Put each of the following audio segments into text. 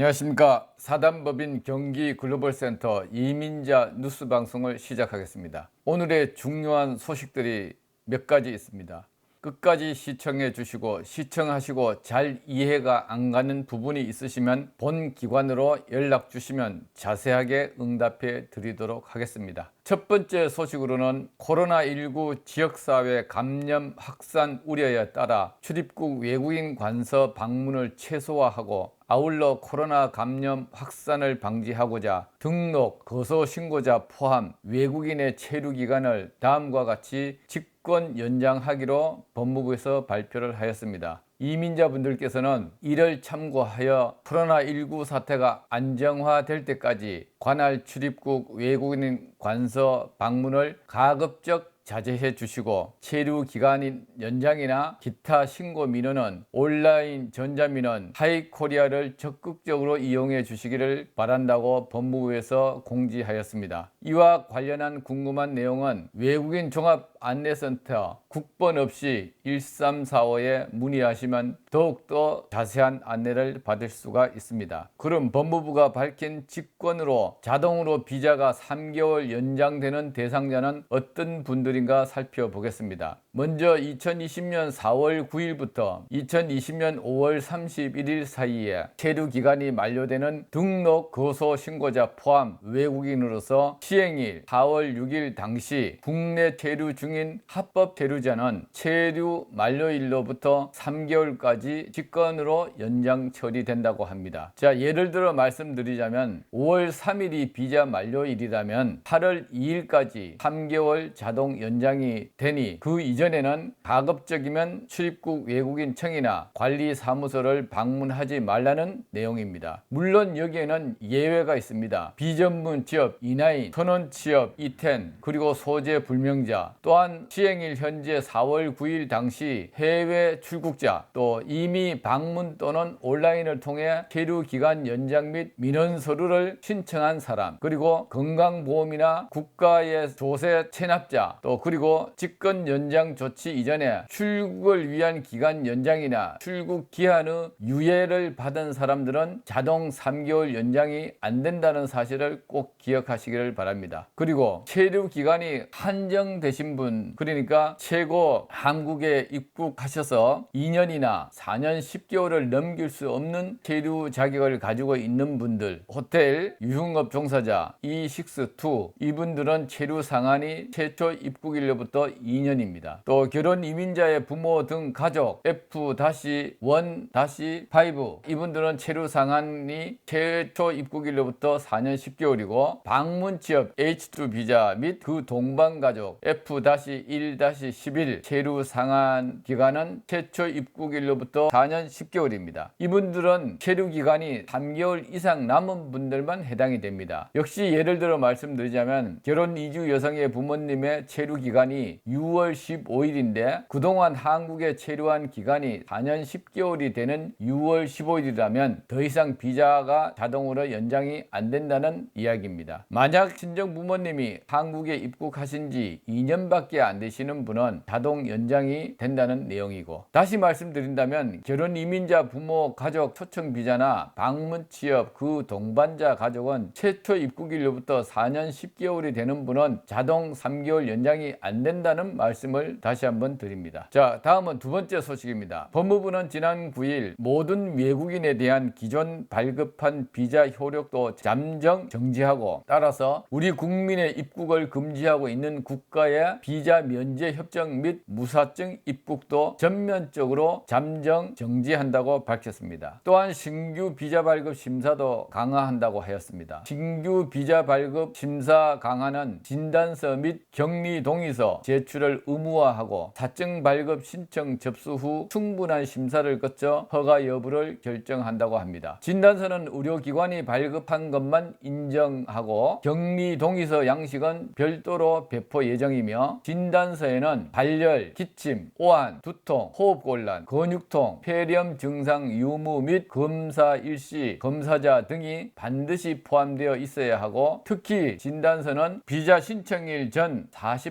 안녕하십니까. 사단법인 경기글로벌센터 이민자 뉴스방송을 시작하겠습니다. 오늘의 중요한 소식들이 몇 가지 있습니다. 끝까지 시청해 주시고 시청하시고 잘 이해가 안 가는 부분이 있으시면 본 기관으로 연락 주시면 자세하게 응답해 드리도록 하겠습니다. 첫 번째 소식으로는 코로나19 지역사회 감염 확산 우려에 따라 출입국 외국인 관서 방문을 최소화하고 아울러 코로나 감염 확산을 방지하고자 등록, 거소 신고자 포함 외국인의 체류 기간을 다음과 같이 직권 연장하기로 법무부에서 발표를 하였습니다. 이민자분들께서는 이를 참고하여 코로나19 사태가 안정화될 때까지 관할 출입국 외국인 관서 방문을 가급적 자제해 주시고 체류 기간 연장이나 기타 신고 민원은 온라인 전자민원 하이코리아를 적극적으로 이용해 주시기를 바란다고 법무부에서 공지하였습니다. 이와 관련한 궁금한 내용은 외국인 종합 안내센터 국번 없이 1345에 문의하시면 더욱더 자세한 안내를 받을 수가 있습니다. 그럼 법무부가 밝힌 직권으로 자동으로 비자가 3개월 연장되는 대상자는 어떤 분들인가 살펴보겠습니다. 먼저 2020년 4월 9일부터 2020년 5월 31일 사이에 체류 기간이 만료되는 등록 거소 신고자 포함 외국인으로서 시행일 4월 6일 당시 국내 체류 중인 합법 체류자는 체류 만료일로부터 3개월까지 직권으로 연장 처리된다고 합니다. 자, 예를 들어 말씀드리자면 5월 3일이 비자 만료일이라면 8월 2일까지 3개월 자동 연장이 되니 그 이전에는 가급적이면 출입국 외국인 청이나 관리사무소를 방문하지 말라는 내용입니다. 물론 여기에는 예외가 있습니다. 비전문 취업, E9, 선원 취업, E10, 그리고 소재 불명자, 또한 시행일 현재 4월 9일 당시 해외 출국자, 또 이미 방문 또는 온라인을 통해 체류 기간 연장 및 민원 서류를 신청한 사람, 그리고 건강보험이나 국가의 조세 체납자, 또 그리고 직권 연장 조치 이전에 출국을 위한 기간 연장이나 출국 기한의 유예를 받은 사람들은 자동 3개월 연장이 안 된다는 사실을 꼭 기억하시기를 바랍니다. 그리고 체류 기간이 한정되신 분, 그러니까 최고 한국에 입국하셔서 2년이나 4년 10개월을 넘길 수 없는 체류 자격을 가지고 있는 분들, 호텔, 유흥업 종사자, E6-2 이분들은 체류 상한이 최초 입국일로부터 2년입니다. 또 결혼 이민자의 부모 등 가족 F-1-5 이분들은 체류 상한이 최초 입국일로부터 4년 10개월이고 방문 취업 H2 비자 및 그 동반 가족 F-1-11 체류 상한 기간은 최초 입국일로부터 4년 10개월입니다. 이분들은 체류 기간이 3개월 이상 남은 분들만 해당이 됩니다. 역시 예를 들어 말씀드리자면 결혼 이주 여성의 부모님의 체류 기간이 6월 15일인데 그동안 한국에 체류한 기간이 4년 10개월이 되는 6월 15일이라면 더 이상 비자가 자동으로 연장이 안 된다는 이야기입니다. 만약 친정 부모님이 한국에 입국하신 지 2년밖에 안 되시는 분은 자동 연장이 된다는 내용이고, 다시 말씀드린다면 결혼 이민자 부모 가족 초청 비자나 방문 취업 그 동반자 가족은 최초 입국일로부터 4년 10개월이 되는 분은 자동 3개월 연장이 안 된다는 말씀을 다시 한번 드립니다. 자, 다음은 두 번째 소식입니다. 법무부는 지난 9일 모든 외국인에 대한 기존 발급한 비자 효력도 잠정 정지하고, 따라서 우리 국민의 입국을 금지하고 있는 국가의 비자 면제 협정 및 무사증 입국도 전면적으로 잠정 정지한다고 밝혔습니다. 또한 신규 비자 발급 심사도 강화한다고 하였습니다. 신규 비자 발급 심사 강화는 진단서 및 격리 동의서 제출을 의무화하고 사증 발급 신청 접수 후 충분한 심사를 거쳐 허가 여부를 결정한다고 합니다. 진단서는 의료기관이 발급한 것만 인정하고 격리 동의서 양식은 별도로 배포 예정이며, 진단서에는 발열, 기침, 오한, 두통, 호흡곤란, 근육통, 폐렴 증상 유무 및 검사 일시, 검사자 등이 반드시 포함되어 있어야 하고, 특히 진단서는 비자 신청일 전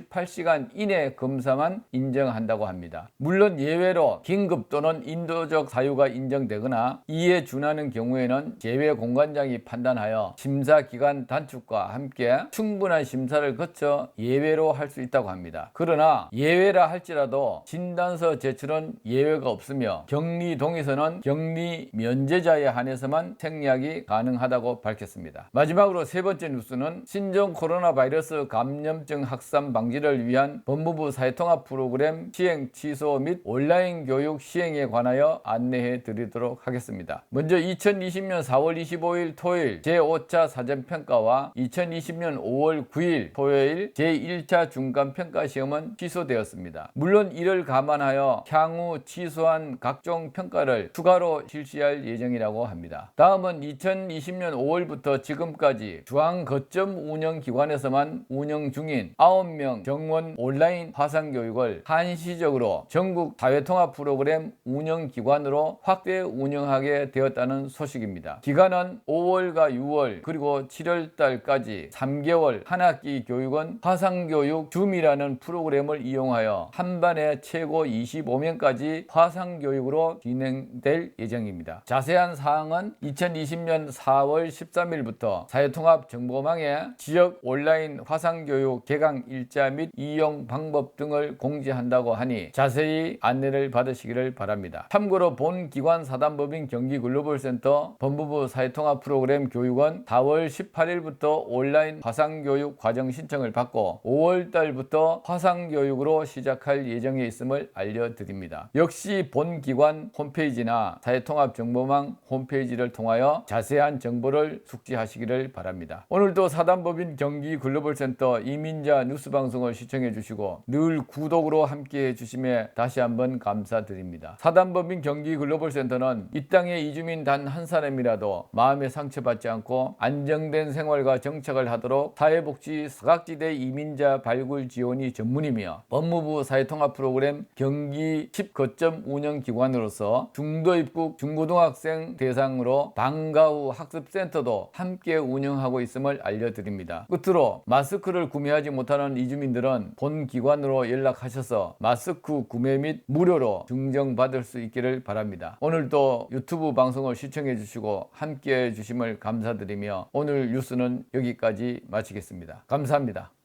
48시간 이내 검사만 인정한다고 합니다. 물론 예외로 긴급 또는 인도적 사유가 인정되거나 이에 준하는 경우에는 제외공관장이 판단하여 심사기간 단축과 함께 충분한 심사를 거쳐 예외로 할 수 있다고 합니다. 그러나 예외라 할지라도 진단서 제출은 예외가 없으며 격리 동의서는 격리 면제자에 한해서만 생략이 가능하다고 밝혔습니다. 마지막으로 세 번째 뉴스는 신종 코로나 바이러스 감염증 확산 방지를 위한 법무부 사회통합 프로그램 시행 취소 및 온라인 교육 시행에 관하여 안내해 드리도록 하겠습니다. 먼저 2020년 4월 25일 토요일 제5차 사전평가와 2020년 5월 9일 토요일 제1차 중간평가 시험은 취소되었습니다. 물론 이를 감안하여 향후 취소한 각종 평가를 추가로 실시할 예정이라고 합니다. 다음은 2020년 5월부터 지금까지 중앙 거점 운영기관에서만 운영 중인 9명 정원 온라인 화상교육을 한시적으로 전국 사회통합 프로그램 운영기관으로 확대 운영하게 되었다는 소식입니다. 기간은 5월과 6월 그리고 7월달까지 3개월 한 학기 교육은 화상교육 줌이라는 프로그램을 이용하여 한 반에 최고 25명까지 화상교육으로 진행될 예정입니다. 자세한 사항은 2020년 4월 13일부터 사회통합정보망에 지역 온라인 화상교육 개강 일자 및 이용 방법 등을 공지한다고 하니 자세히 안내를 받으시기를 바랍니다. 참고로 본 기관 사단법인 경기글로벌센터 법무부 사회통합 프로그램 교육은 4월 18일부터 온라인 화상교육 과정 신청을 받고 5월달부터 화상교육으로 시작할 예정에 있음을 알려드립니다. 역시 본 기관 홈페이지나 사회통합정보망 홈페이지를 통하여 자세한 정보를 숙지하시기를 바랍니다. 오늘도 사단법인 경기글로벌센터 이민자 뉴스방송을 시청해 주시고 늘 구독으로 함께 해주심에 다시 한번 감사드립니다. 사단법인 경기글로벌센터는 이 땅의 이주민 단 한 사람이라도 마음에 상처받지 않고 안정된 생활과 정착을 하도록 사회복지 사각지대 이민자 발굴 지원이 전문이며 법무부 사회통합 프로그램 경기 10거점 운영기관으로서 중도 입국 중고등학생 대상으로 방과 후 학습센터도 함께 운영하고 있음을 알려드립니다. 끝으로 마스크를 구매하지 못하는 이주민들은 본 기관으로 연락하셔서 마스크 구매 및 무료로 증정받을 수 있기를 바랍니다. 오늘도 유튜브 방송을 시청해 주시고 함께 해 주심을 감사드리며 오늘 뉴스는 여기까지 마치겠습니다. 감사합니다.